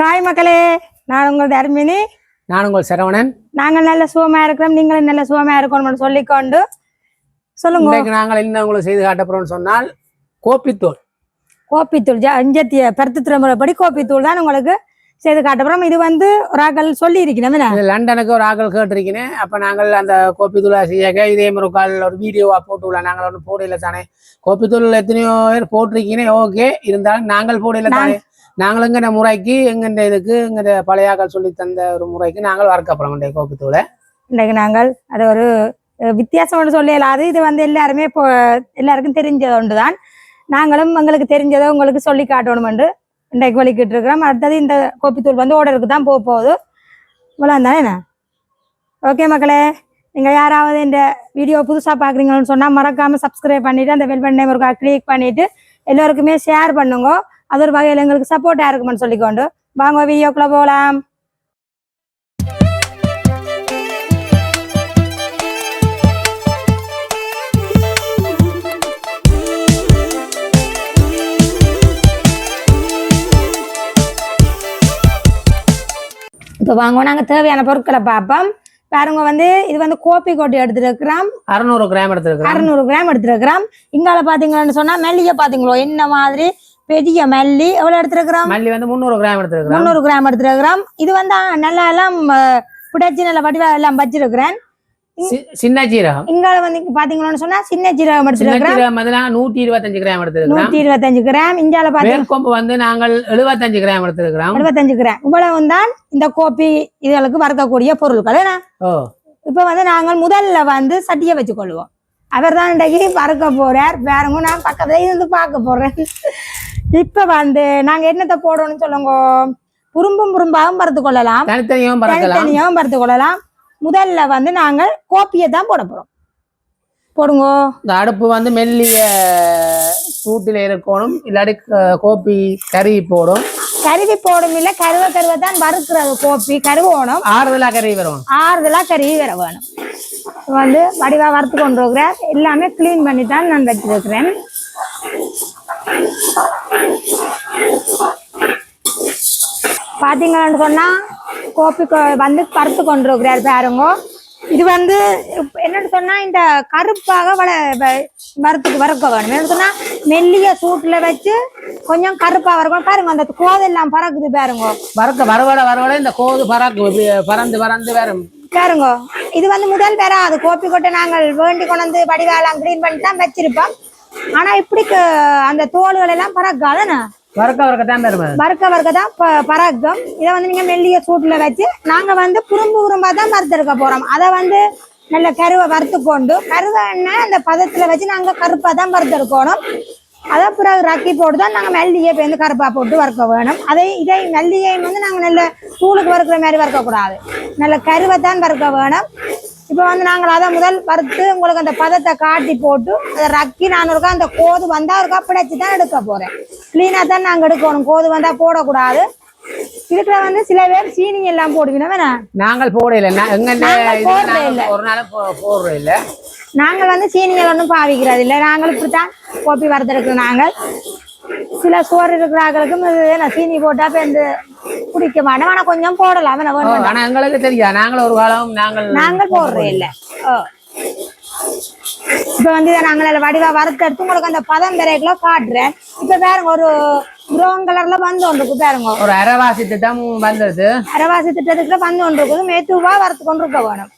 Hi மக்களே, நான் உங்கள் தர்மினி. நான் உங்கள் சரவணன். நாங்கள் நல்ல சுகமா இருக்கிறோம், நீங்களும் நல்ல சுகமா இருக்கணும்னு சொல்லிக்கொண்டு சொல்லுங்க. நாங்கள் என்ன உங்களுக்கு செய்து காட்டப்போறோம்னு சொன்னால் கோப்பித்தூள் அஞ்சத்திய பருத்து முறைப்படி கோப்பித்தூள் தான் உங்களுக்கு செய்து காட்டப்போறோம். இது ஒரு ஆக்கள் சொல்லி இருக்கணும், லண்டனுக்கு ஒரு ஆக்கள் கேட்டிருக்கேன். அப்ப நாங்கள் அந்த கோப்பித்தூளை செய்ய இதே மாதிரி ஒரு வீடியோவா போட்டுவிடலாம். நாங்கள் ஒன்றும் போடையில தானே, கோப்பித்தூள் எத்தனையோ பேர் போட்டிருக்கீங்க, ஓகே. இருந்தாலும் நாங்கள் போடையில தானே, நாங்கள் எங்கட முறைக்கு எங்கண்ட இதுக்கு எங்கட பழையாக்கள் சொல்லி தந்த ஒரு முறைக்கு நாங்கள் வறுக்கப்புறோம் கோப்பித்தூளை. இன்றைக்கு நாங்கள் அது ஒரு வித்தியாசம் சொல்லலாது. இது எல்லாருமே இப்போ எல்லாருக்கும் தெரிஞ்சது ஒன்றுதான். நாங்களும் எங்களுக்கு தெரிஞ்சதை உங்களுக்கு சொல்லி காட்டணும் என்று இன்றைக்கு வலிக்கிட்டு இருக்கிறோம். அடுத்தது இந்த கோப்பித்தூள் ஓர்டருக்கு தான் போகுது. இவ்வளோ தானே. ஓகே மக்களே, நீங்கள் யாராவது இந்த வீடியோ புதுசாக பார்க்குறீங்கன்னு சொன்னால் மறக்காமல் சப்ஸ்கிரைப் பண்ணிவிட்டு அந்த பெல் பட்டனை ஒரு கிளிக் பண்ணிவிட்டு எல்லோருக்குமே ஷேர் பண்ணுங்க. அது ஒரு வகையில் எங்களுக்கு சப்போர்ட்டாக இருக்குமென்னு சொல்லிக்கொண்டு வாங்க வீடியோக்குள்ளே போகலாம். இப்போ வாங்க, நாங்கள் தேவையான பொருட்களை பார்ப்போம். பாருங்க, இது கோப்பி கொட்டி எடுத்துருக்கிறோம். 600 கிராம் எடுத்துருக்கிறோம். இங்கால பாத்தீங்கன்னு சொன்னா மெல்லிய பாத்தீங்களோ என்ன மாதிரி பெரிய மல்லி எவ்வளவு எடுத்துருக்கிறோம். மல்லி 300 கிராம் எடுத்துருக்கிறோம். 300 கிராம் எடுத்துருக்கிறோம். இது நல்லா எல்லாம் புடைச்சி நல்ல வடிவா எல்லாம் வச்சிருக்கிறேன். சின்ன ஜீரகம் இங்கால பாத்தீங்கன்னு சொன்னா சின்ன ஜீரகம் எடுத்துருக்கிறோம். 125 கிராம் எடுத்துருக்கிறோம். 125 கிராம். இங்கால பாத்தீங்கன்னா நாங்கள் 75 கிராம் எடுத்துருக்கிறோம். 75 கிராம். இவ்வளவு தான் இந்த கோப்பி இதுகளுக்கு வறுக்கக்கூடிய பொருட்கள். இப்ப நாங்கள் முதல்ல சட்டியை வச்சு கொள்வோம். அவர் தான் இன்றைக்கு வறுக்க போறார். வேறங்க நான் பக்கத்துல இருந்து பார்க்க போறேன். இப்ப நாங்க என்னத்தை போடணும்னு சொல்லுங்க. புரும்பாகவும் பருத்து கொள்ளலாம், தனித்தனியாகவும் பருத்து கொள்ளலாம். முதல்ல நாங்கள் கோப்பியை தான் போட போறோம். போடுங்க. இந்த அடுப்பு மெல்லிய சூட்டில இருக்கணும். இல்லாட்டி கோப்பி கருவி போடும். கருவி போடும் இல்ல, கருவை தான் வறுக்கிறது. கோப்பி கருவோணும். ஆறுதலா கருவி வரும். வர வேணும். வடிவா வறுத்து கொண்டு இருக்கிறேன். எல்லாமே கிளீன் பண்ணி தான் நான் வச்சிருக்கிறேன். பாத்தீங்கன்னு சொன்னா கோப்பி பருத்து கொண்டு இருக்கிறார். பாருங்க, இது என்னன்னு சொன்னா இந்த கருப்பாக வறுக்க வேணும். என்னன்னு சொன்னா மெல்லிய சூட்டுல வச்சு கொஞ்சம் கருப்பா வறுக்கணும். பாருங்க, அந்த கோதெல்லாம் பறக்குது. பாருங்க, வரவட இந்த கோது பறந்து வரும். பாருங்க, இது முதல் அது கோப்பி கொட்டை நாங்கள் வேண்டி கொண்டு வடிவாலாம் கிளீன் பண்ணி தான் வச்சிருப்போம். ஆனா இப்படி அந்த தோல்கள் எல்லாம் பறக்காதுண்ணா, வறுக்க பறக்கும். இதை நீங்க மெல்லிய சூட்டுல வச்சு நாங்க புரும்பா தான் வறுத்தெடுக்க போறோம். அதை நல்ல கருவை வறுத்து கொண்டு கருவைன்னா அந்த பதத்துல வச்சு நாங்க கருப்பா தான் வறுத்தெடுக்கணும். அதை பிறகு ரக்கி போட்டு தான் நாங்கள் மெல்லியை கருப்பா போட்டு வறுக்க வேணும். இதை மெல்லியை நாங்கள் நல்ல தூளுக்கு வறுக்கிற மாதிரி வறுக்கக்கூடாது, நல்ல கருவை தான் வறுக்க வேணும். இப்போ நாங்கள் அதை முதல் வறுத்து உங்களுக்கு அந்த பதத்தை காட்டி போட்டு அதை ரக்கி நான் அந்த கோது ஒருக்கா பிடிச்சி தான் எடுக்க போறேன். கிளீனாக தான் நாங்கள் எடுக்கணும். கோது போடக்கூடாது. இதுக்குள்ள சில பேர் சீனி எல்லாம் போடுவீங்க. நாங்கள் போடல, நாங்கள் சீனிகள் ஒன்றும் பாவிக்கிறது இல்லை. நாங்கள் இப்படித்தான் கோப்பி வறுத்தெடுக்கிறோம். நாங்கள் சில சோறு இருக்கிறார்களுக்கும் சீனி போட்டா குடிக்க மாட்டோம். ஆனா கொஞ்சம் போடலாம். எங்களுக்கு தெரியாது, நாங்கள் ஒரு காலம் நாங்கள் போடுறோம் இல்லை. இப்ப நாங்கள் வடிவா வறுத்தெடுத்து உங்களுக்கு அந்த பதம் வரைக்குள்ள காட்டுறேன். இப்ப பாருங்க, ஒரு ப்ரௌன் கலர்ல ஒன்றுக்கு பாருங்க, ஒரு அரைவாசி திட்டம் வந்தது. அரைவாசி திட்டத்துக்குள்ள ஒன்றுக்கு மெதுவா வறுத்து கொண்டு இருக்க வேணும்.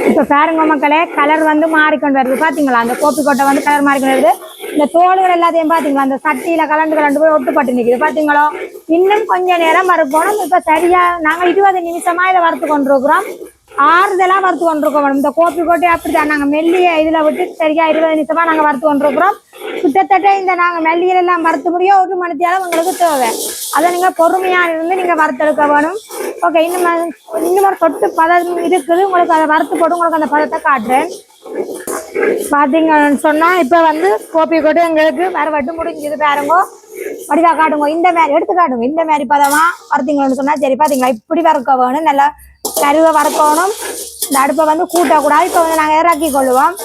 இப்ப பாருங்க மக்களே, கலர் மாறிக்கொண்டு வருது. பாத்தீங்களா, அந்த கோப்பி கொட்டை கலர் மாறிக்கொண்டு வருது. இந்த தோல்கள் எல்லாத்தையும் பாத்தீங்களா, அந்த சட்டியில கலந்து போய் ஒட்டுப்பட்டு நிக்குது. பாத்தீங்களோ, இன்னும் கொஞ்ச நேரம் வறுக்கணும். இப்ப சரியா நாங்க 20 நிமிஷமா இதை வறுத்து கொண்டிருக்கிறோம். ஆறுதெல்லாம் வறுத்து கொண்டிருக்கோம். இந்த கோப்பி கொட்டை அப்படித்தான் நாங்க மெல்லிய இதுல விட்டு சரியா 20 நிமிஷமா நாங்க வறுத்து கொண்டிருக்கிறோம். கிட்டத்தட்ட இந்த நாங்க மெல்லியில எல்லாம் வறுத்து முடியும் 1 மணி நேரம் உங்களுக்கு தேவை. அதை நீங்க பொறுமையா இருந்து நீங்க வறுத்தெடுக்க வேணும். ஓகே, இன்னும் ஒரு சொட்டு பதம் இருக்குது. உங்களுக்கு அதை வறுத்து போட்டு உங்களுக்கு அந்த பதத்தை காட்டுறேன். பாத்தீங்கன்னு சொன்னா இப்ப கோப்பி கொட்டை எங்களுக்கு வறுவட்டு முடிஞ்சது. பாருங்க, வடிவா காட்டுங்க. இந்த மாதிரி எடுத்து காட்டுங்க. இந்த மாதிரி பதமா வறுத்தீங்கன்னு சொன்னா சரி. பாத்தீங்களா, இப்படி வறுக்க வேணும். நல்லா கருவை வறுக்கணும். இந்த அடுப்பை கூட்டக்கூடாது. இப்போ நாங்கள் இறக்கி கொள்ளுவோம்.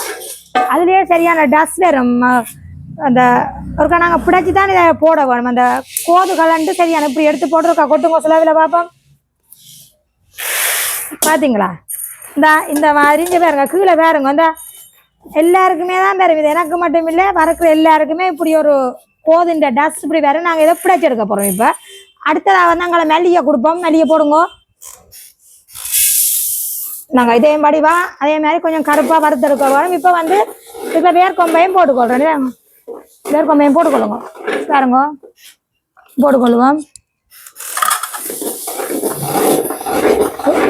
அதுலேயே சரியான டஸ்ட் வரும். அந்த ஒருக்கா நாங்கள் பிடிச்சி தான் இதை போட வேணும். அந்த கோது கலண்டு சரியான இப்படி எடுத்து போட்டுருக்கா கொட்டுங்க சிலவில் பார்ப்போம். பார்த்தீங்களா இந்த மாதிரி இங்கே பாருங்க கீழே பாருங்க இந்த எல்லாருக்குமே தான் பாருங்க. இது எனக்கு மட்டும் இல்லை வறுக்கிற எல்லாருக்குமே இப்படி ஒரு கோதுண்ட டஸ்ட் இப்படி வேறு நாங்கள் இதை பிடிச்சி எடுக்க போகிறோம். இப்போ அடுத்ததாக வந்து நாங்களை மல்லிகை கொடுப்போம். மல்லிகை போடுங்க. நாங்கள் இதே வடிவா அதே மாதிரி கொஞ்சம் கருப்பாக வறுத்தெடுக்க போகிறோம். இப்போ வந்து இப்போ வேர்க்கொம்பையும் போட்டுக்கொள்கிறோம். வேர்க்கொம்பையும் போட்டுக்கொள்ளுங்க பாருங்க போட்டுக்கொள்ளுவோம்.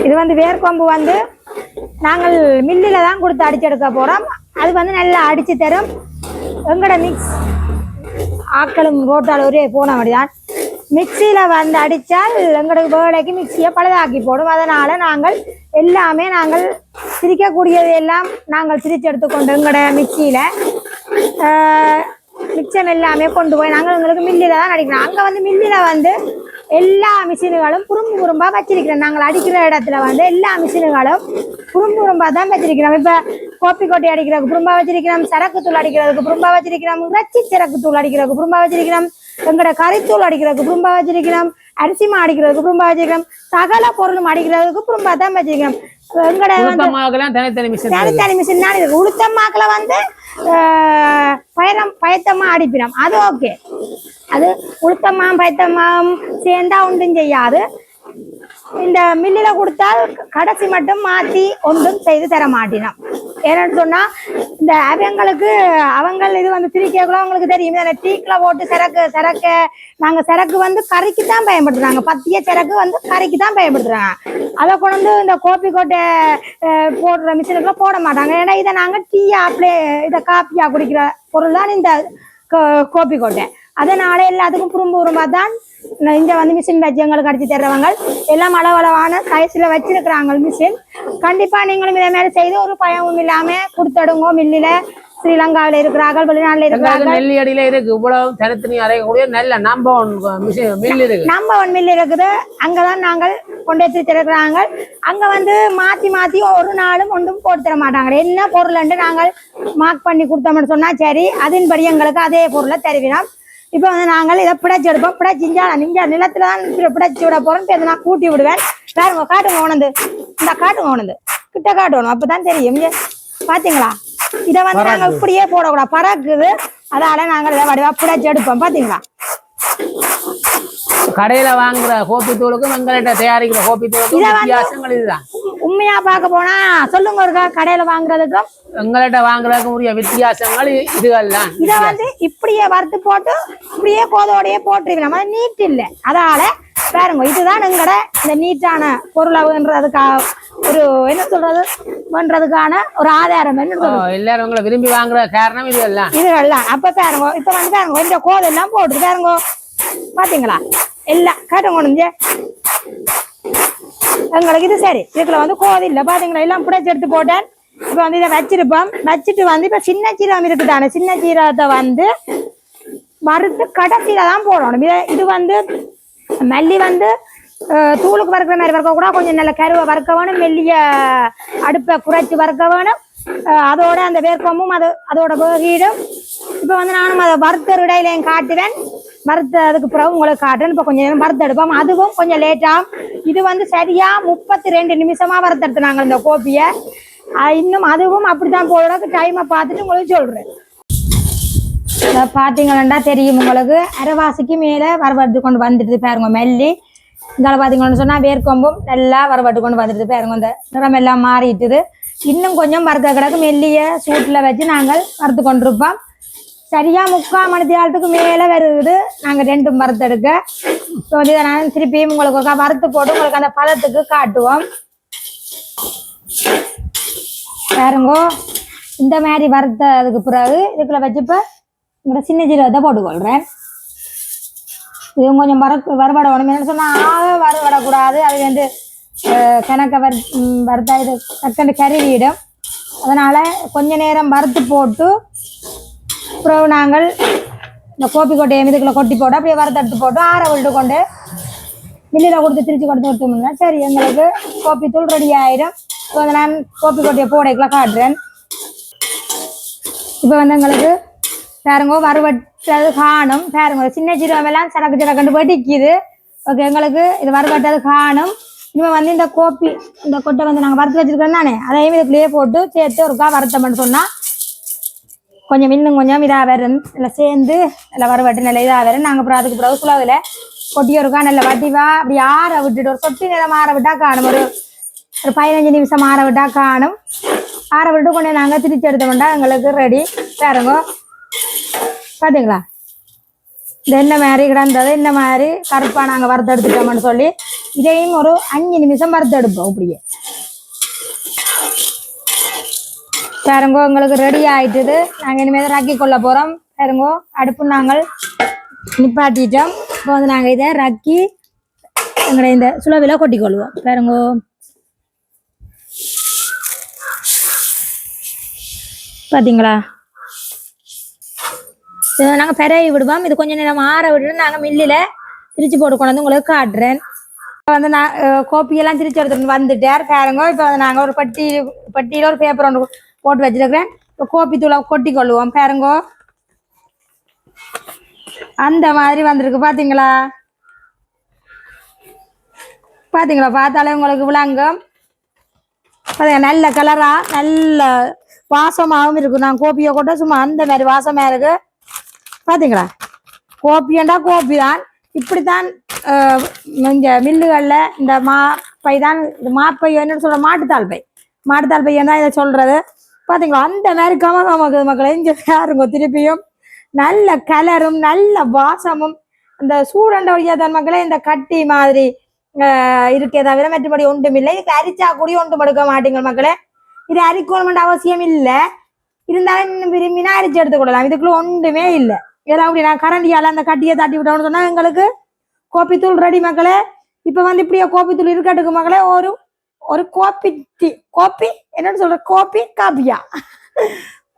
இது வந்து வேர்க்கொம்பு வந்து நாங்கள் மில்லில் தான் கொடுத்து அடிச்செடுக்க போகிறோம். அது வந்து நல்லா அடித்து தரும். எங்களோட மிக்ஸ் ஆக்களும் ரோட்டால் ஒரே போன மாதிரிதான் மிக்சியில் வந்து அடித்தால் எங்களுக்கு வேலைக்கு மிக்சியை பழுதாக்கி போடும். அதனால் நாங்கள் எல்லாமே நாங்கள் திரிக்கக்கூடியது எல்லாம் நாங்கள் திரிச்சு எடுத்துக்கொண்டு எங்களோட மிக்சியில் மிச்சம் எல்லாமே கொண்டு போய் நாங்கள் எங்களுக்கு மில்லில் தான் அடிக்கிறோம். அங்கே வந்து மில்லில் வந்து எல்லா மிஷினுகளும் குறும்பாக வச்சிருக்கிறோம். நாங்கள் அடிக்கிற இடத்துல வந்து எல்லா மிஷினுகளும் குறும்பாக தான் வச்சிருக்கிறோம். இப்போ கோப்பி கொட்டை அடிக்கிறதுக்கு குறும்பாக வச்சிருக்கிறோம், சரக்கு தூள் அடிக்கிறதுக்கு குறும்பாக வச்சிருக்கிறோம், இறைச்சி சரக்கு தூள் அடிக்கிறதுக்கு குறும்பாக வச்சிருக்கிறோம், எங்களோட கறித்தூள் அடிக்கிறதுக்கு குறும்பாக வச்சிருக்கிறோம், அரிசி மா அடிக்கிறதுக்கு குறும்பாக வச்சிருக்கிறோம், சகல பொருளும் அடிக்கிறதுக்கு குறும்பாக தான் வச்சிருக்கிறோம். எங்களோட தனித்தனி மிஷின் தான் இருக்கு. உளுத்தம்மாக்களை வந்து பயத்தம்மா அடிப்பினோம். அது ஓகே. அது உளுத்தம்மாவும் பயத்தம்மாவும் சேர்ந்தா ஒன்றும் செய்யாது. இந்த மில்லில் கொடுத்தால் கடைசி மட்டும் மாற்றி ஒன்றும் செய்து தர மாட்டினோம். ஏன்னு சொன்னால் இந்த அவங்க இது வந்து திரிக்கக்குள்ள அவங்களுக்கு தெரியும். இந்த டீக்கில் போட்டு சரக்கு நாங்கள் சரக்கு வந்து கறிக்கு தான் பயன்படுத்துகிறாங்க. பத்திய சரக்கு வந்து கறிக்கு தான் பயன்படுத்துகிறாங்க. அதை கொண்டு இந்த கோப்பி கொட்டை போடுற மிஷினுக்குள்ள போட மாட்டாங்க. ஏன்னா இதை நாங்கள் இதை காப்பியாக குடிக்கிற பொருள் தான் இந்த கோப்பி கொட்டை. அதனால எல்லாத்துக்கும் குறும்பா தான் இங்க வந்து மிஷின் வச்சு எங்களுக்கு அடிச்சு தர்றவங்க எல்லாம் அளவளவான சைஸ்ல வச்சிருக்கிறாங்க மிஷின். கண்டிப்பா நீங்களும் இதே மாதிரி செய்து ஒரு பயமும் இல்லாம கொடுத்துடுங்க. மில்லில ஸ்ரீலங்காவில இருக்கிறார்கள், வெளிநாட்டுல இருக்கிறார்கள். நெல்லியடியில இருக்கு இவ்வளவு தனித்தனி அறையக்கூடிய நல்ல நம்பர் மில் இருக்குது. அங்கதான் நாங்கள் கொண்டு வச்சிருக்கிறாங்க. அங்க வந்து மாத்தி ஒரு நாளும் ஒன்றும் போட்டு தர மாட்டாங்க. என்ன பொருள் நாங்கள் மார்க் பண்ணி கொடுத்தோம்னு சொன்னா சரி, அதன்படி எங்களுக்கு அதே பொருளை தருவினோம். இப்போ வந்து நாங்கள் இதை பிடிச்சி எடுப்போம். பிடிச்சிஞ்சா நிலத்துல தான் பிடிச்சி விட போறோம். இப்போ நான் கூட்டி விடுவேன். பாருங்க, காட்டுங்க உணர்ந்து, இந்த காட்டுங்க உணர்ந்து கிட்ட காட்டணும், அப்பதான் தெரியும். பாத்தீங்களா, இதை வந்து நாங்க இப்படியே போடக்கூடாது, பறக்குது. அதால நாங்கள் இதை வடிவா பிடிச்சி எடுப்போம். பாத்தீங்களா, கடையில வாங்குற கோப்பி தூளுக்கும் எங்கள்கிட்ட தயாரிக்கிற கோப்பி தூளுக்கும் வித்தியாசங்கள் இதுதான். உண்மையா பார்க்க போனா சொல்லுங்க, இருக்கா கடையில வாங்குறதுக்கும் எங்கள்கிட்ட வாங்குறதுக்கும் உரிய வித்தியாசங்கள் இதுகள் தான். இதை வந்து இப்படியே வறுத்து போட்டு இப்படியே கோதோடையே போட்டுருக்கோம். அது நீட் இல்லை. அதால பாருங்க, இதுதான் எங்கட இந்த நீட்டான பொருளவுன்றதுக்காக ஒரு என்ன சொல்றது பண்றதுக்கான ஒரு ஆதாரம். என்ன எல்லாரும் உங்களை விரும்பி வாங்குற காரணம் இதுகள்லாம். அப்ப பாருங்க, இப்ப வந்து பாருங்க இந்த கோதெல்லாம் போட்டு பாருங்க. பாத்தீங்களா, எல்லாம் காட்டுங்க முடிஞ்ச எங்களுக்கு இது சரி. இதுக்குள்ள வந்து கோது இல்லை. பாத்தீங்களா, எல்லாம் பிடிச்சி எடுத்து போட்டேன். இப்ப வந்து இதை வச்சிருப்போம். வச்சுட்டு வந்து இப்ப சின்ன சீரகம் இருக்குதானே, சின்ன சீரகத்தை வந்து வறுத்து கடைசியில தான் போடணும். இது வந்து மல்லி வந்து தூளுக்கு வறுக்கிற மாதிரி வறுக்க கூட கொஞ்சம் நல்ல கருவை வறுக்க வேணும். மெல்லிய அடுப்பை குறைச்சி வறுக்க வேணும். அதோட அந்த வேர்க்கொம்பும் அதோட வேகிடும். இப்ப வந்து நானும் அதை வறுத்தர் இடையிலையும் காட்டுவேன். வறுத்ததுக்கு பிறகு உங்களுக்கு காட்டுறேன். இப்போ கொஞ்சம் நேரம் வறுத்து எடுப்போம். அதுவும் கொஞ்சம் லேட்டாகும். இது வந்து சரியா 32 நிமிஷமா வறுத்தெடுத்துனாங்க இந்த கோப்பியை. இன்னும் அதுவும் அப்படித்தான் போடுறதுக்கு டைமை பார்த்துட்டு உங்களுக்கு சொல்றேன். பார்த்தீங்கன்னா தெரியும் உங்களுக்கு, அரைவாசிக்கு மேலே வரவட்டு கொண்டு வந்துடுது பாருங்க. மெல்லி இங்கே பார்த்தீங்கன்னு சொன்னால் வேர்க்கொம்பும் நல்லா வரவட்டு கொண்டு வந்துடுது பாருங்க. இந்த நிறம் எல்லாம் மாறிட்டுது. இன்னும் கொஞ்சம் வறுக்க கிடக்கு. மெல்லிய சூட்டில் வச்சு நாங்கள் வறுத்து கொண்டிருப்போம். சரியா 3/4 மணி நேரத்துக்கு மேலே வருது நாங்கள் ரெண்டும் வறுத்தெடுக்க. இப்போ வந்து நான் திருப்பியும் உங்களுக்கு வறுத்து போட்டு உங்களுக்கு அந்த பதத்துக்கு காட்டுவோம். பாருங்கோ, இந்த மாதிரி வறுத்ததுக்கு பிறகு இதுக்குள்ள வச்சு இப்போ உங்களோட சின்ன ஜீரகத்தை போட்டுக்கொள்கிறேன். இது கொஞ்சம் வறுபட வேணும். என்ன சொன்னால் வறுபடக்கூடாது. அது வந்து கணக்க வறுத்தா இது டக்குன்னு கருவியிடும். அதனால் கொஞ்ச நேரம் வறுத்து போட்டு அப்புறம் நாங்கள் இந்த கோப்பி கொட்டையை இதுக்குள்ள கொட்டி போட்டு அப்படியே வறுத்தெடுத்து போட்டு ஆற விட்டு கொண்டு மில்லில் கொடுத்து திருச்சி கொடுத்து விட்டோம்னா சரி, எங்களுக்கு கோப்பி தூள் ரெடி ஆயிடும். இப்போ நான் கோப்பி கொட்டையை போடைக்குள்ள காட்டுறேன். இப்போ வந்து எங்களுக்கு பாருங்க வறுவட்டது காணும் பாருங்க சின்ன ஜீரகமெல்லாம் சடக்கு சடக்குண்டு வெடிக்குது. ஓகே எங்களுக்கு இது வறுவட்டது காணும். இனிமே வந்து இந்த கோப்பி இந்த கொட்டை வந்து நாங்கள் வறுத்து வச்சிருக்கோம் தானே அதையும் இதுக்குள்ளேயே போட்டு சேர்த்து ஒருக்கா வறுத்தோம்னு சொன்னால் கொஞ்சம் இன்னும் கொஞ்சம் இதாக வரும். இல்லை சேர்ந்து நல்லா வறுவட்டு நல்ல இதாக வரும். நாங்கள் அப்புறம் அதுக்கு பிறகு சுலாவில் கொட்டி ஒருக்கா நல்ல வட்டிவா அப்படி ஆற விட்டுட்டு ஒரு சொட்டி நிலம் ஆற விட்டா காணும். ஒரு 15 நிமிஷம் ஆற விட்டா காணும். ஆற விட்டு கொஞ்சம் நாங்கள் திரிச்சு எடுத்தோம்னா எங்களுக்கு ரெடி. பாருங்க பார்த்தீங்களா இந்த எண்ணெய் மாதிரி கிடந்தது இந்த மாதிரி கருப்பாக நாங்கள் வறுத்து எடுத்துட்டோம்னு சொல்லி இதையும் ஒரு 5 நிமிஷம் வறுத்து எடுப்போம். அப்படியே பாருங்கோ எங்களுக்கு ரெடி ஆயிட்டுது. நாங்கள் இனிமேல் ரக்கி கொள்ள போகிறோம். பாருங்கோ அடுப்பு நாங்கள் நிப்பாட்டிட்டோம். இப்போ வந்து நாங்கள் இதை ரக்கி எங்களை இந்த சுலவில கொட்டிக்கொள்வோம். பாருங்கோ பார்த்தீங்களா இதை நாங்கள் பெரவி விடுவோம். இது கொஞ்சம் நேரம் ஆற விட்டுட்டு நாங்கள் மில்லில் திரிச்சு போட்டு கொண்டு வந்து உங்களுக்கு காட்டுறேன். இப்போ வந்து நான் கோப்பியெல்லாம் திரிச்சு எடுத்துட்டு வந்துட்டார். பாருங்க இப்போ வந்து நாங்கள் ஒரு பட்டியில் ஒரு பேப்பர் ஒன்று போட்டு வச்சிருக்கிறேன். இப்போ கோப்பி தூளை கொட்டி கொள்ளுவோம். பாருங்கோ அந்த மாதிரி வந்திருக்கு. பார்த்தீங்களா பார்த்தீங்களா பார்த்தாலே உங்களுக்கு விளங்கும். பார்த்தீங்க நல்ல கலராக நல்ல வாசமாகவும் இருக்குது. நான் கோப்பியை கொட்ட சும்மா அந்த மாதிரி வாசமாக இருக்கு. பார்த்தீங்களா கோப்பியண்டா கோப்பி தான். இப்படித்தான் இந்த மில்லுகளில் இந்த மாப்பை தான் இது மாப்பை என்ன சொல்கிற மாட்டுத்தாள் பை தான் இதை சொல்கிறது. பார்த்தீங்களா அந்த மாதிரி கமகமக்குது மக்களை. இங்கே யாருங்க திருப்பியும் நல்ல கலரும் நல்ல வாசமும் இந்த சூடண்ட வழியாக தான் மக்களே இந்த கட்டி மாதிரி இருக்கே தவிர மற்றபடி ஒன்றும் இல்லை. இதுக்கு அரிச்சா கூடிய ஒன்றும் எடுக்க மாட்டீங்க மக்களே. இது அரிக்கணுமெண்ட் அவசியம் இல்லை. இருந்தாலும் இன்னும் விரும்பினா அரிச்சு எடுத்துக்கொள்ளலாம். இதுக்குள்ள ஒன்றுமே இல்லை. இதெல்லாம் அப்படி நான் கரண்டியால் அந்த கட்டியை தட்டி விட்டோம்னு சொன்னால் எங்களுக்கு கோப்பித்தூள் ரெடி மக்களே. இப்போ வந்து இப்படியே கோப்பித்தூள் இருக்கட்டுக்கு மக்களே. ஒரு கோப்பி டீ கோப்பி என்னன்னு சொல்ற கோப்பி காப்பியா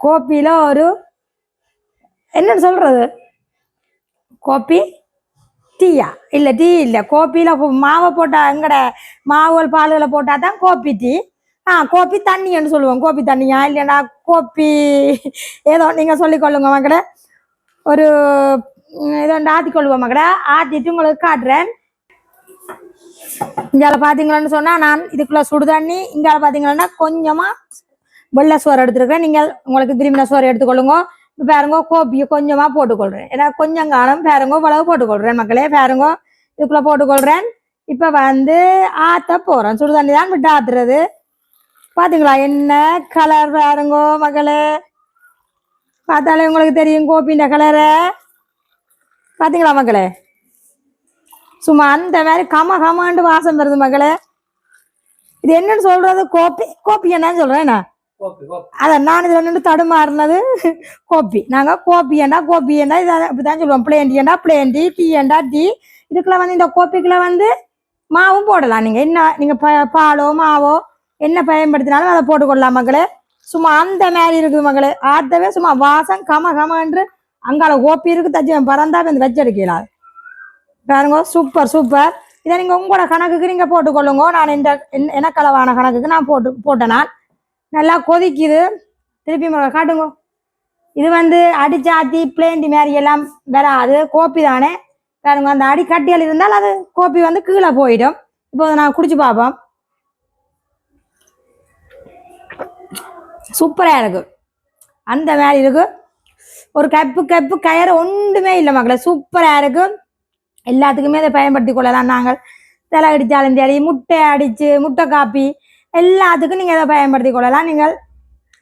கோப்பியில் ஒரு என்னன்னு சொல்றது கோப்பி டீயா இல்லை டீ இல்லை கோப்பியில் மாவை போட்டால் எங்கட மாவுகள் பால்களை போட்டால் தான் கோப்பி டீ. கோப்பி தண்ணின்னு சொல்லுவோம். கோப்பி தண்ணியா இல்லைன்னா கோப்பி ஏதோ நீங்கள் சொல்லிக்கொள்ளுங்க மக்களே. ஒரு ஏதோ ஆற்றிக்கொள்வோம் மக்களே. ஆற்றிட்டு உங்களுக்கு காட்டுறேன். இங்கே பார்த்தீங்களான்னு சொன்னால் நான் இதுக்குள்ளே சுடு தண்ணி இங்கே பார்த்தீங்கன்னா கொஞ்சமாக வெள்ளை சோறு எடுத்துருக்கேன். நீங்கள் உங்களுக்கு விரும்பின சோறு எடுத்துக்கொள்ளுங்க. இப்போ பாருங்க கோப்பியை கொஞ்சமாக போட்டுக்கொள்கிறேன். ஏன்னா கொஞ்சம் காலம் பாருங்க உழவு போட்டுக்கொள்கிறேன் மக்களே. பாருங்க இதுக்குள்ளே போட்டுக்கொள்கிறேன். இப்போ வந்து ஆற்ற போகிறேன். சுடு தண்ணி தான் விட்டு ஆத்துறது. பார்த்தீங்களா என்ன கலர் பாருங்கோ மக்களே. பார்த்தாலே உங்களுக்கு தெரியும் கோப்பின்ற கலரை. பார்த்தீங்களா மக்களே சும்மா அந்த மாதிரி கமண்டு வாசம் வருது மக்களே. இது என்னன்னு சொல்றது கோப்பி என்னன்னு சொல்றேன் நான். அதான் நான் இதுல நின்று தடுமாறினது கோப்பி. நாங்க கோப்பி ஏண்டா இதை அப்படிதான் சொல்லுவோம். Plane tea tea tea. இதுக்குள்ள வந்து இந்த கோப்பிக்குள்ள வந்து மாவும் போடலாம். நீங்க என்ன நீங்க பாலோ மாவோ என்ன பயன்படுத்தினாலும் அதை போட்டுக்கொள்ளலாம் மக்களே. சும்மா அந்த மாதிரி இருக்குது மக்களே. ஆத்தவே சும்மா வாசம் கமன்று அங்கால கோப்பி இருக்கு தச்சு பறந்தா வந்து வச்செடுக்கலாம். பாருங்க சூப்பர். இதை நீங்க உங்களோட கணக்குக்கு நீங்க போட்டுக்கொள்ளுங்க. நான் இந்த எனக்களவான கணக்குக்கு நான் போட்டேன். நான் நல்லா கொதிக்குது. திருப்பி முறை காட்டுங்க. இது வந்து அடிச்சாத்தி பிளேண்டி மாதிரி எல்லாம் வராது. கோப்பி தானே பாருங்க. அந்த அடி கட்டியல் இருந்தால் அது கோப்பி வந்து கீழே போயிடும். இப்போ நான் குடிச்சு பார்ப்போம். சூப்பராக இருக்கு. அந்த மாதிரி இருக்கு. ஒரு கப்பு கயிறு ஒன்றுமே இல்லை மக்களே. சூப்பராக இருக்கு. எல்லாத்துக்குமே அதை பயன்படுத்தி கொள்ளலாம். நாங்கள் தலை அடித்தாலும் சரி முட்டை அடித்து முட்டை காப்பி எல்லாத்துக்கும் நீங்கள் இதை பயன்படுத்தி கொள்ளலாம். நீங்கள்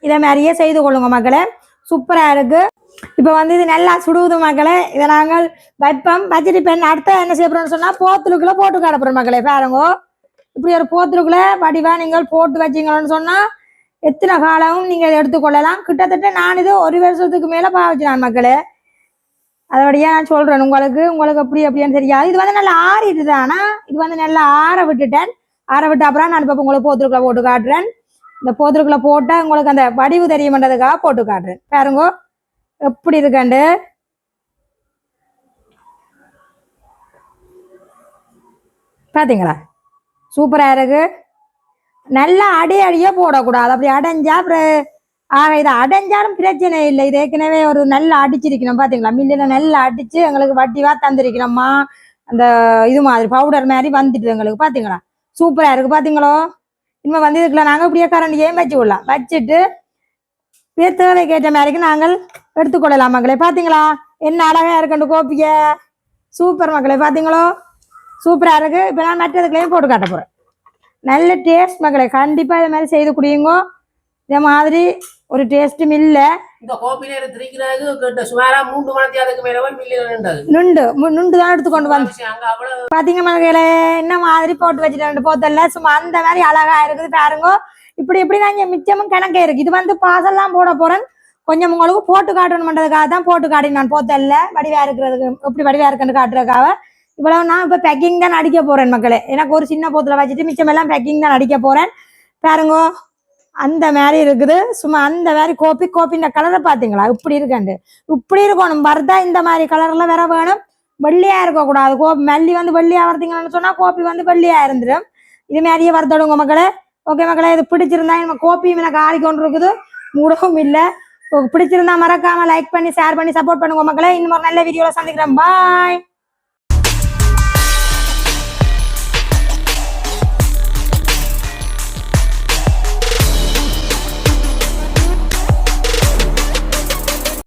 இதை மாதிரியே செய்து கொள்ளுங்க மக்களே. சூப்பராக இருக்கு. இப்போ வந்து இது நல்லா சுடுவது மக்களே. இதை நாங்கள் வைப்போம். வச்சுட்டு இப்போ அடுத்த என்ன செய்யப்படுறோம்னு சொன்னால் போத்தலுக்குள்ளே போட்டு கிடப்புறோம் மக்களே. பாருங்க இப்படி ஒரு போத்தலுக்குள்ளே வடிவா நீங்கள் போட்டு வச்சிங்கன்னு சொன்னால் எத்தனை காலமும் நீங்கள் எடுத்துக்கொள்ளலாம். கிட்டத்தட்ட நான் இது 1 வருஷத்துக்கு மேலே பாவிச்சினான் மக்களே. அதோடைய நான் சொல்கிறேன் உங்களுக்கு அப்படின்னு தெரியாது. இது வந்து நல்லா ஆறிடுது. ஆனால் இது வந்து நல்லா ஆற விட்டுட்டேன். ஆற விட்டு அப்புறம் நான் இப்போ உங்களுக்கு போத்தலுக்குள்ளே போட்டு காட்டுறேன். இந்த போத்தலுக்குள்ளே போட்டால் உங்களுக்கு அந்த வடிவு தெரியுமன்றதுக்காக போட்டு காட்டுறேன். பாருங்க எப்படி இருக்காண்டு. பார்த்தீங்களா சூப்பராக இருக்கு. நல்லா அடியே போடக்கூடாது. அப்படி அடைஞ்சா அப்புறம் இதை அடைஞ்சாலும் பிரச்சனை இல்லை. இது ஏற்கனவே ஒரு நல்லா அடிச்சிருக்கணும் பாத்தீங்களா, மில்லுல நல்லா அடிச்சு எங்களுக்கு வட்டிவா தந்திருக்கணும்மா. அந்த இது மாதிரி பவுடர் மாதிரி வந்துட்டு எங்களுக்கு பாத்தீங்களா, சூப்பரா இருக்கு பாத்தீங்களோ. இனிமே வந்து இதுக்குள்ள நாங்க இப்படியே கரண்ட் ஏன் வச்சு விடலாம், வச்சுட்டு தேவைக்கு ஏற்ற மாதிரிக்கு நாங்கள் எடுத்துக்கொள்ளலாம் மக்களே. பாத்தீங்களா என்ன அழகா இருக்குன்னு கோப்பிக்க, சூப்பர் மக்களே. பாத்தீங்களோ சூப்பரா இருக்கு. இப்ப நான் மற்றதுக்குள்ளேயும் போட்டு காட்ட போறேன். நல்ல டேஸ்ட் மக்களே, கண்டிப்பா இது மாதிரி செய்து குடியுங்க. இதே மாதிரி ஒரு டேஸ்டும் இல்லை. இந்த கோப்பில திரிக்கிறது சுமாரா 3 மணி மேல நுண்டு தான் எடுத்துக்கொண்டு வந்து பாத்தீங்க மகளே, என்ன மாதிரி போட்டு வச்சுட்டு போத்தல்ல சும்மா அந்த மாதிரி அழகா இருக்குது பாருங்க. இப்படி இப்படி நான் இங்க மிச்சமும் கணக்கே இருக்கு. இது வந்து பாசெல்லாம் போட போறேன், கொஞ்சம் உங்களுக்கு போட்டு காட்டணும்ன்றதுக்காக தான் போட்டு காட்டி நான் போத்தல்ல வடிவா இருக்கிறதுக்கு எப்படி வடிவா இருக்குன்னு காட்டுறதுக்காக. இவ்வளவு நான் இப்ப பேக்கிங் தான் அடிக்க போறேன் மக்களே. எனக்கு ஒரு சின்ன போத்துல வச்சுட்டு மிச்சம் எல்லாம் பேக்கிங் தான் அடிக்க போறேன் பாருங்க. அந்த மாதிரி இருக்குது சும்மா அந்த மாதிரி கோப்பின்ற கலரை பாத்தீங்களா இப்படி இருக்காண்டு, இப்படி இருக்கணும். வருதா இந்த மாதிரி கலர்ல வேற வேணும், வெள்ளையா இருக்கக்கூடாது. கோப்பி மல்லி வந்து வெள்ளையா வர்றீங்கன்னு சொன்னா கோப்பி வந்து வெள்ளையா இருந்துடும். இது மாதிரியே வறுத்தடுங்க மக்களே. ஓகே மக்களே, இது பிடிச்சிருந்தா நம்ம கோப்பியும் எனக்கு ஆறி கொண்டு இருக்குது, மூடவும் இல்லை. பிடிச்சிருந்தா மறக்காம லைக் பண்ணி ஷேர் பண்ணி சப்போர்ட் பண்ணுங்க மக்களே. இன்னும் ஒரு நல்ல வீடியோல சந்திக்கிறேன். பாய்.